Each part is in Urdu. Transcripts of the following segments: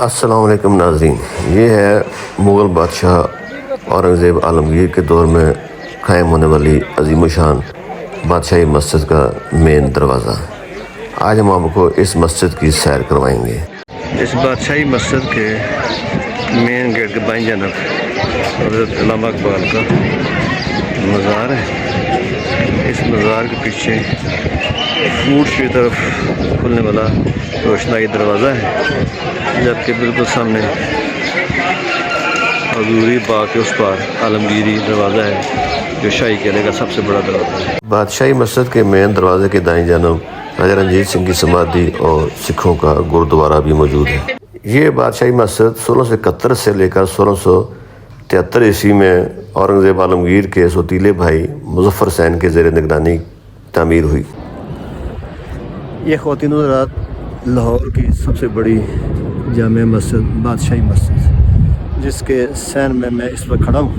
السلام علیکم ناظرین، یہ ہے مغل بادشاہ اورنگزیب عالمگیر کے دور میں قائم ہونے والی عظیم الشان بادشاہی مسجد کا مین دروازہ۔ آج ہم آپ کو اس مسجد کی سیر کروائیں گے۔ اس بادشاہی مسجد کے مین گیٹ کے بائیں جانب حضرت علامہ اقبال کا مزار ہے۔ اس مزار کے پیچھے فوٹ کی طرف کھلنے والا روشنائی دروازہ ہے، جبکہ بالکل سامنے حضوری باغ کے اس پار عالمگیری دروازہ ہے، جو شاہی قلعے کا سب سے بڑا دروازہ ہے۔ بادشاہی مسجد کے مین دروازے کے دائیں جانب راجہ رنجیت سنگھ کی سمادھی اور سکھوں کا گردوارہ بھی موجود ہے۔ یہ بادشاہی مسجد 1671 سے لے کر 1673 عیسوی میں اورنگزیب عالمگیر کے سوتیلے بھائی مظفر سین کے زیر نگرانی تعمیر ہوئی۔ یہ خواتین حضرات لاہور کی سب سے بڑی جامع مسجد بادشاہی مسجد، جس کے سین میں اس وقت کھڑا ہوں،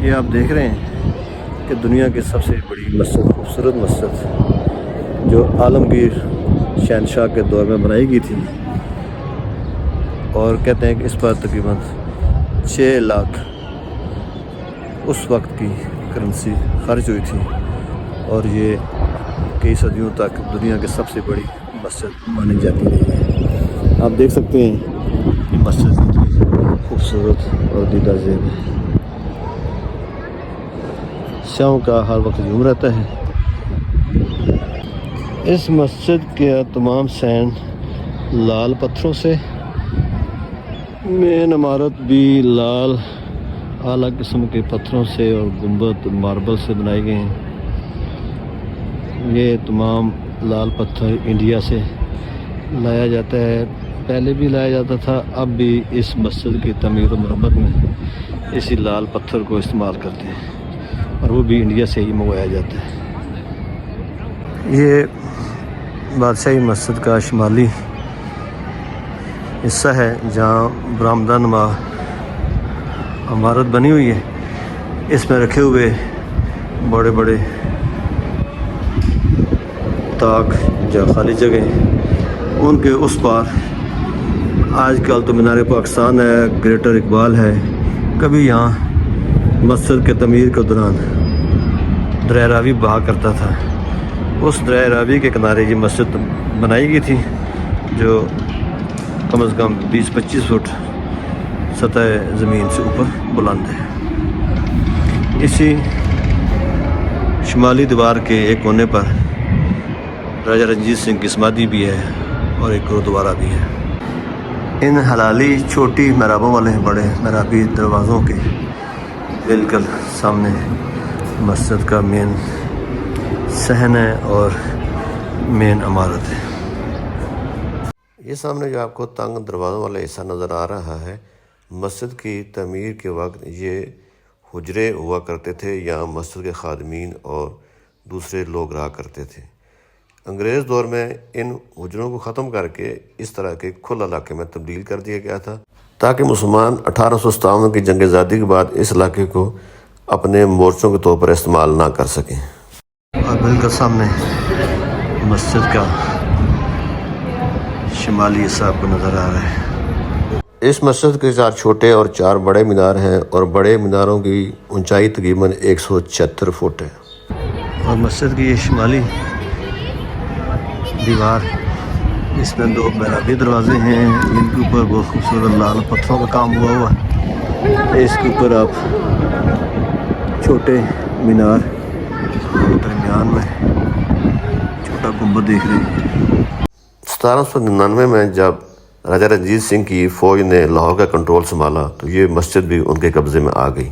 یہ آپ دیکھ رہے ہیں کہ دنیا کی سب سے بڑی مسجد، خوبصورت مسجد جو عالمگیر شہنشاہ کے دور میں بنائی گئی تھی، اور کہتے ہیں کہ اس پر تقریباً 6 لاکھ اس وقت کی کرنسی خرچ ہوئی تھی، اور یہ کئی صدیوں تک دنیا کی سب سے بڑی مسجد مانی جاتی رہی ہے۔ آپ دیکھ سکتے ہیں کہ مسجد خوبصورت اور دیدہ زیب ہے۔ شام کا ہر وقت ہجوم رہتا ہے۔ اس مسجد کے تمام سین لال پتھروں سے، مین عمارت بھی لال اعلیٰ قسم کے پتھروں سے اور گنبد ماربل سے بنائی گئے ہیں۔ یہ تمام لال پتھر انڈیا سے لایا جاتا ہے، پہلے بھی لایا جاتا تھا، اب بھی اس مسجد کی تعمیر و مرمت میں اسی لال پتھر کو استعمال کرتے ہیں، اور وہ بھی انڈیا سے ہی منگوایا جاتا ہے۔ یہ بادشاہی مسجد کا شمالی حصہ ہے، جہاں برآمدہ نما عمارت بنی ہوئی ہے۔ اس میں رکھے ہوئے بڑے بڑے طاق یا خالی جگہ، ان کے اس پار آج کل تو مینار پاکستان ہے، گریٹر اقبال ہے۔ کبھی یہاں مسجد کے تعمیر کے دوران دریا راوی بہا کرتا تھا۔ اس دریا راوی کے کنارے یہ مسجد بنائی گئی تھی، جو کم از کم 20-25 فٹ سطح زمین سے اوپر بلند ہے۔ اسی شمالی دیوار کے ایک کونے پر راجہ رنجیت سنگھ کی سمادھی بھی ہے، اور ایک گردوارہ بھی ہے۔ ان حلالی چھوٹی محرابوں والے بڑے محرابی دروازوں کے بالکل سامنے مسجد کا مین صحن ہے اور مین عمارت ہے۔ یہ سامنے جو آپ کو تنگ دروازوں والا حصہ نظر آ رہا ہے، مسجد کی تعمیر کے وقت یہ حجرے ہوا کرتے تھے، یہاں مسجد کے خادمین اور دوسرے لوگ رہا کرتے تھے۔ انگریز دور میں ان حجروں کو ختم کر کے اس طرح کے کھلے علاقے میں تبدیل کر دیا گیا تھا، تاکہ مسلمان 1857 کی جنگ آزادی کے بعد اس علاقے کو اپنے مورچوں کے طور پر استعمال نہ کر سکیں۔ اور بالکل سامنے مسجد کا شمالی حصہ آپ کو نظر آ رہا ہے۔ اس مسجد کے 4 چھوٹے اور 4 بڑے مینار ہیں، اور بڑے میناروں کی اونچائی تقریباً 176 فٹ ہے۔ اور مسجد کی یہ شمالی دیوار، اس میں 2 محرابی دروازے ہیں، جن کے اوپر بہت خوبصورت لال پتھروں کا کام ہوا ہوا ہے۔ اس کے اوپر آپ چھوٹے مینار اور درمیان میں چھوٹا گنبد دیکھ رہے ہیں۔ 1799 میں جب راجہ رنجیت سنگھ کی فوج نے لاہور کا کنٹرول سنبھالا، تو یہ مسجد بھی ان کے قبضے میں آ گئی،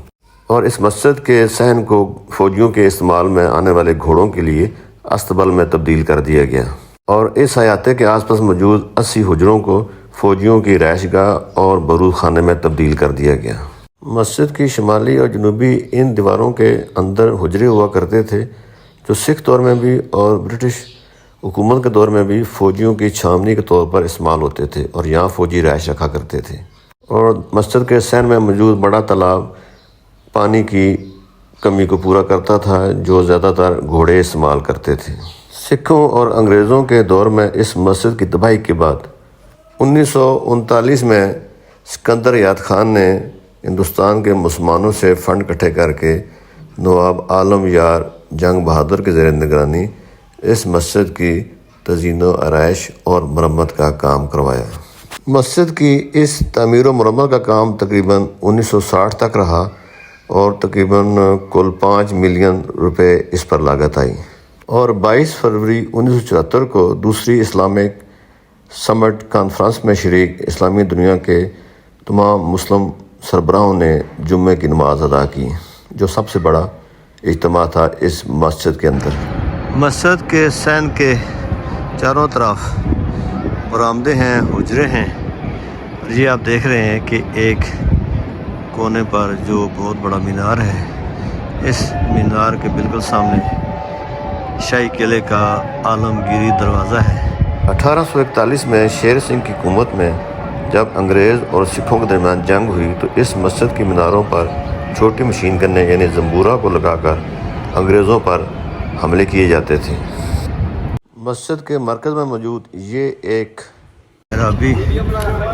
اور اس مسجد کے صحن کو فوجیوں کے استعمال میں آنے والے گھوڑوں کے لیے استبل میں تبدیل کر دیا گیا، اور اس حیاتے کے آس پاس موجود 80 حجروں کو فوجیوں کی رہائش گاہ اور بارود خانے میں تبدیل کر دیا گیا۔ مسجد کی شمالی اور جنوبی ان دیواروں کے اندر حجرے ہوا کرتے تھے، جو سکھ دور میں بھی اور برٹش حکومت کے دور میں بھی فوجیوں کی چھاؤنی کے طور پر استعمال ہوتے تھے، اور یہاں فوجی رہائش رکھا کرتے تھے۔ اور مسجد کے صحن میں موجود بڑا تالاب پانی کی کمی کو پورا کرتا تھا، جو زیادہ تر گھوڑے استعمال کرتے تھے۔ سکھوں اور انگریزوں کے دور میں اس مسجد کی تباہی کے بعد 1939 میں سکندر یاد خان نے ہندوستان کے مسلمانوں سے فنڈ اکٹھے کر کے نواب عالم یار جنگ بہادر کے زیر نگرانی اس مسجد کی تزئین و آرائش اور مرمت کا کام کروایا۔ مسجد کی اس تعمیر و مرمت کا کام تقریباً 1960 تک رہا اور تقریباً کل 5 ملین روپے اس پر لاگت آئی، اور 22 فروری 1974 کو دوسری اسلامک سمٹ کانفرنس میں شریک اسلامی دنیا کے تمام مسلم سربراہوں نے جمعے کی نماز ادا کی، جو سب سے بڑا اجتماع تھا اس مسجد کے اندر۔ مسجد کے سین کے چاروں طرف برآمدیں ہیں، حجرے ہیں، اور یہ آپ دیکھ رہے ہیں کہ ایک کونے پر جو بہت بڑا مینار ہے، اس مینار کے بالکل سامنے شاہی قلعے کا عالمگیری دروازہ ہے۔ 1841 میں شیر سنگھ کی حکومت میں جب انگریز اور سکھوں کے درمیان جنگ ہوئی تو اس مسجد کی میناروں پر چھوٹی مشین گنیں یعنی زنبورہ کو لگا کر انگریزوں پر حملے کیے جاتے تھے۔ مسجد کے مرکز میں موجود یہ ایک محرابی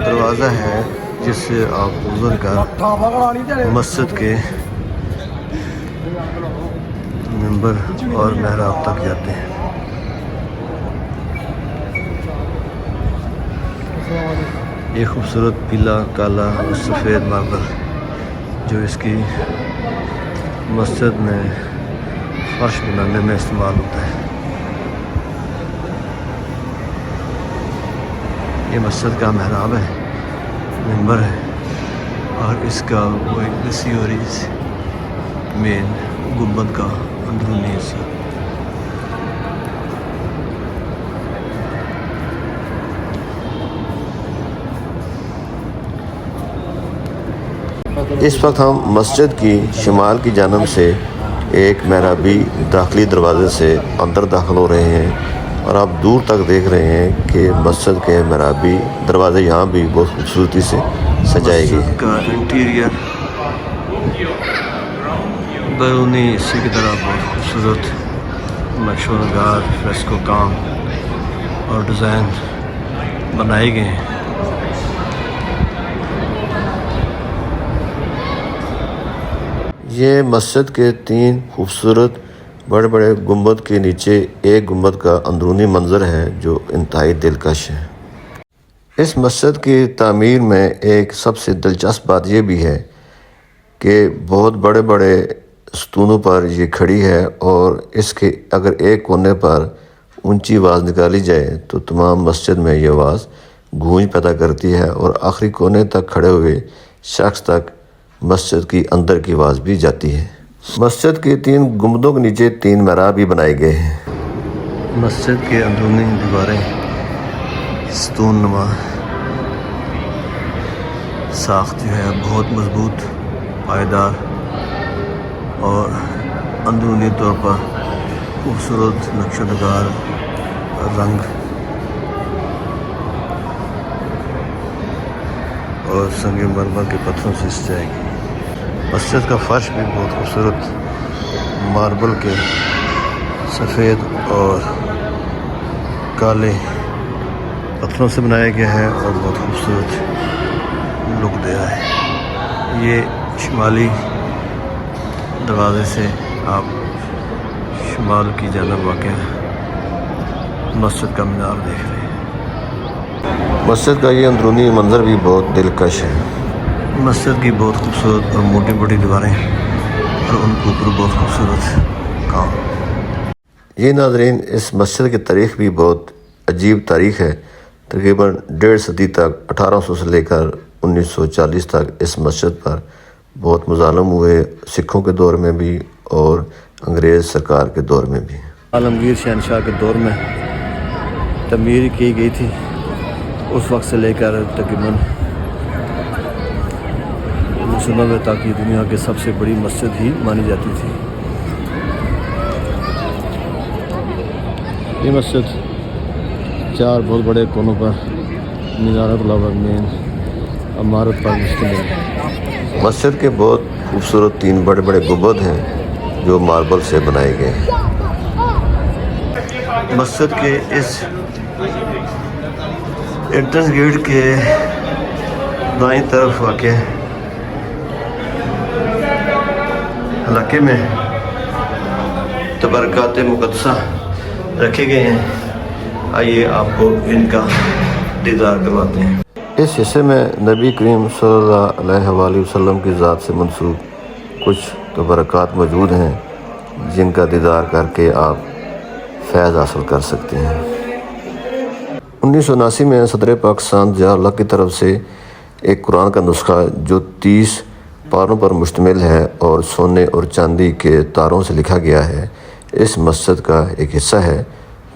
دروازہ ہے جس سے آپ گزر کر مسجد کے ممبر اور محراب تک جاتے ہیں۔ یہ خوبصورت پیلا، کالا اور سفید ماربل جو اس کی مسجد میں فرش بنانے میں استعمال ہوتا ہے۔ یہ مسجد کا محراب ہے، ممبر ہے، اور اس کا وہ ایک دسی اور مین گنبد کا اندرونی حصہ۔ اس وقت ہم مسجد کی شمال کی جانب سے ایک محرابی داخلی دروازے سے اندر داخل ہو رہے ہیں، اور آپ دور تک دیکھ رہے ہیں کہ مسجد کے محرابی دروازے یہاں بھی بہت خوبصورتی سے سجائے گئے ہیں۔ مسجد کا انٹیریئر بیرونی حصے کی طرح بہت خوبصورت نقش و نگار، فریسکو کام اور ڈیزائن بنائے گئے ہیں۔ یہ مسجد کے 3 خوبصورت بڑے بڑے گنبد کے نیچے ایک گنبد کا اندرونی منظر ہے جو انتہائی دلکش ہے۔ اس مسجد کی تعمیر میں ایک سب سے دلچسپ بات یہ بھی ہے کہ بہت بڑے بڑے ستونوں پر یہ کھڑی ہے، اور اس کے اگر ایک کونے پر اونچی آواز نکالی جائے تو تمام مسجد میں یہ آواز گونج پیدا کرتی ہے، اور آخری کونے تک کھڑے ہوئے شخص تک مسجد کی اندر کی آواز بھی جاتی ہے۔ مسجد کے 3 گنبدوں کے نیچے 3 محراب بھی بنائے گئے ہیں۔ مسجد کے اندرونی دیواریں ستون نما ساخت جو ہے بہت مضبوط، پائیدار اور اندرونی طور پر خوبصورت نقش و نگار رنگ اور سنگ مرمر کے پتھروں سے سجائی گئی۔ مسجد کا فرش بھی بہت خوبصورت ماربل کے سفید اور کالے پتھروں سے بنایا گیا ہے اور بہت خوبصورت لک دے رہا ہے۔ یہ شمالی دروازے سے آپ شمال کی جانب واقع مسجد کا مینار دیکھ رہے ہیں۔ مسجد کا یہ اندرونی منظر بھی بہت دلکش ہے۔ مسجد کی بہت خوبصورت اور موٹی موٹی دیواریں اور ان کے اوپر بہت خوبصورت کام۔ یہ ناظرین، اس مسجد کی تاریخ بھی بہت عجیب تاریخ ہے۔ تقریباً 1.5 صدی تک 1800 سے لے کر 1940 تک اس مسجد پر بہت مظالم ہوئے، سکھوں کے دور میں بھی اور انگریز سرکار کے دور میں بھی۔ عالمگیر شہنشاہ کے دور میں تعمیر کی گئی تھی، اس وقت سے لے کر تقریباً 1990 تک یہ دنیا کی سب سے بڑی مسجد ہی مانی جاتی تھی۔ یہ مسجد 4 بہت بڑے کونوں پر مینارات علاوہ مین عمارت پر مشتمل ہے۔ مسجد کے بہت خوبصورت 3 بڑے بڑے گنبد ہیں جو ماربل سے بنائے گئے ہیں۔ مسجد کے اس انٹرنس گیٹ کے دائیں طرف واقع علاقے میں تبرکات مقدسہ رکھے گئے ہیں. آئیے آپ کو ان کا دیدار کرواتے ہیں. اس حصے میں نبی کریم صلی اللہ علیہ وآلہ وسلم کی ذات سے منسوب کچھ تبرکات موجود ہیں جن کا دیدار کر کے آپ فیض حاصل کر سکتے ہیں. 1979 میں صدر پاکستان ضیاء الحق کی طرف سے ایک قرآن کا نسخہ جو 30 پاروں پر مشتمل ہے اور سونے اور چاندی کے تاروں سے لکھا گیا ہے، اس مسجد کا ایک حصہ ہے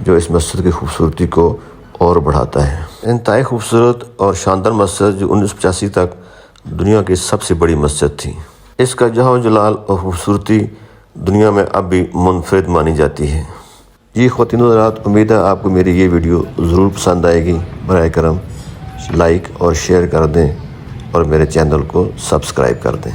جو اس مسجد کی خوبصورتی کو اور بڑھاتا ہے. انتہائی خوبصورت اور شاندار مسجد جو 1985 تک دنیا کی سب سے بڑی مسجد تھی. اس کا جہو جلال اور خوبصورتی دنیا میں اب بھی منفرد مانی جاتی ہے. جی خواتین و حضرات، امید ہے آپ کو میری یہ ویڈیو ضرور پسند آئے گی. براہ کرم لائک اور شیئر کر دیں اور میرے چینل کو سبسکرائب کر دیں.